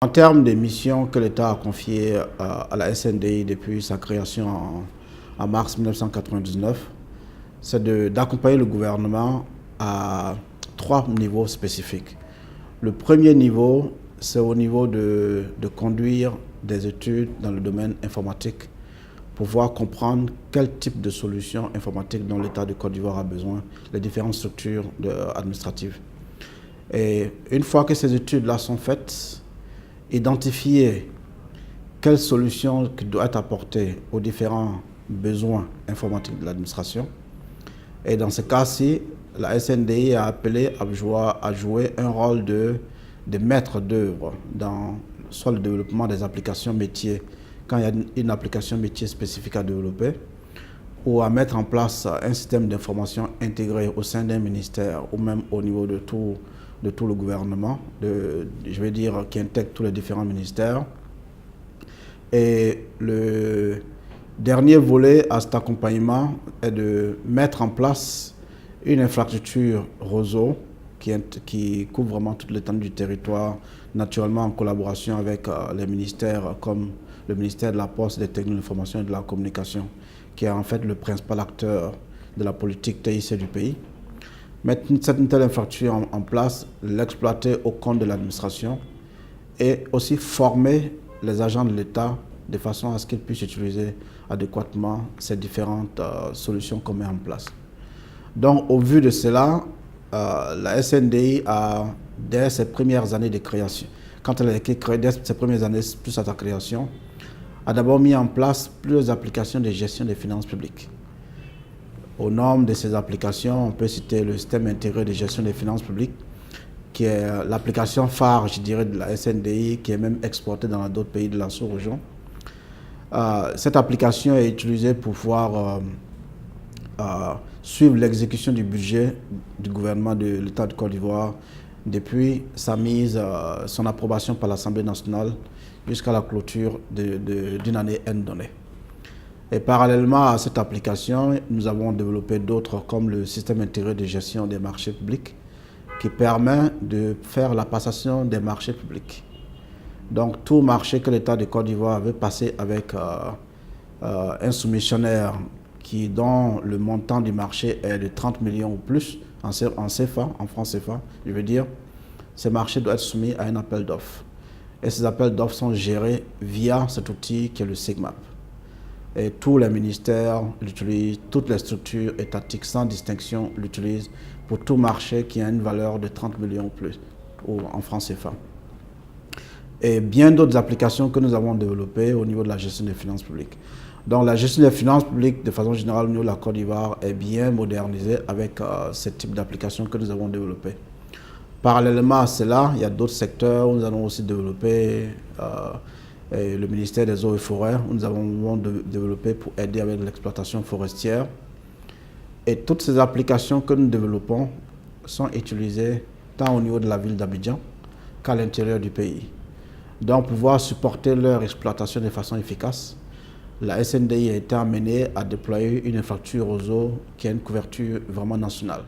En termes des missions que l'État a confiées à la SNDI depuis sa création en mars 1999, c'est d'accompagner le gouvernement à trois niveaux spécifiques. Le premier niveau, c'est au niveau de conduire des études dans le domaine informatique pour pouvoir comprendre quel type de solutions informatiques dont l'État de Côte d'Ivoire a besoin, les différentes structures administratives. Et une fois que ces études-là sont faites, identifier quelles solutions qui doivent être apportées aux différents besoins informatiques de l'administration. Et dans ce cas-ci, la SNDI a appelé à jouer un rôle de maître d'œuvre dans soit le développement des applications métiers, quand il y a une application métier spécifique à développer, ou à mettre en place un système d'information intégré au sein d'un ministère ou même au niveau de tout le gouvernement, je vais dire qui intègre tous les différents ministères. Et le dernier volet à cet accompagnement est de mettre en place une infrastructure réseau qui couvre vraiment toute l'étendue du territoire, naturellement en collaboration avec les ministères comme le ministère de la Poste, des Technologies de l'Information et de la Communication, qui est en fait le principal acteur de la politique TIC du pays. Mettre une telle infrastructure en place, l'exploiter au compte de l'administration et aussi former les agents de l'État de façon à ce qu'ils puissent utiliser adéquatement ces différentes solutions qu'on met en place. Donc, au vu de cela, la SNDI a, dès ses premières années de création, quand elle a été créée, dès ses premières années plus à sa création, a d'abord mis en place plusieurs applications de gestion des finances publiques. Au nombre de ces applications, on peut citer le système intégré de gestion des finances publiques, qui est l'application phare, je dirais, de la SNDI, qui est même exportée dans d'autres pays de la sous-région. Cette application est utilisée pour pouvoir suivre l'exécution du budget du gouvernement de l'État de Côte d'Ivoire depuis sa mise, son approbation par l'Assemblée nationale jusqu'à la clôture d'une année N donnée. Et parallèlement à cette application, nous avons développé d'autres comme le système intégré de gestion des marchés publics qui permet de faire la passation des marchés publics. Donc tout marché que l'État de Côte d'Ivoire veut passer avec un soumissionnaire dont le montant du marché est de 30 millions ou plus en CFA, en francs CFA, je veux dire, ces marchés doivent être soumis à un appel d'offres. Et ces appels d'offres sont gérés via cet outil qui est le SIGMAP. Et tous les ministères l'utilisent, toutes les structures étatiques sans distinction l'utilisent pour tout marché qui a une valeur de 30 millions ou plus en francs CFA. Et bien d'autres applications que nous avons développées au niveau de la gestion des finances publiques. Donc la gestion des finances publiques, de façon générale, au niveau de la Côte d'Ivoire, est bien modernisée avec ce type d'applications que nous avons développées. Parallèlement à cela, il y a d'autres secteurs où nous allons aussi développer le ministère des Eaux et Forêts, où nous avons développé pour aider avec l'exploitation forestière. Et toutes ces applications que nous développons sont utilisées tant au niveau de la ville d'Abidjan qu'à l'intérieur du pays. Donc, pour pouvoir supporter leur exploitation de façon efficace, la SNDI a été amenée à déployer une infrastructure réseau qui a une couverture vraiment nationale.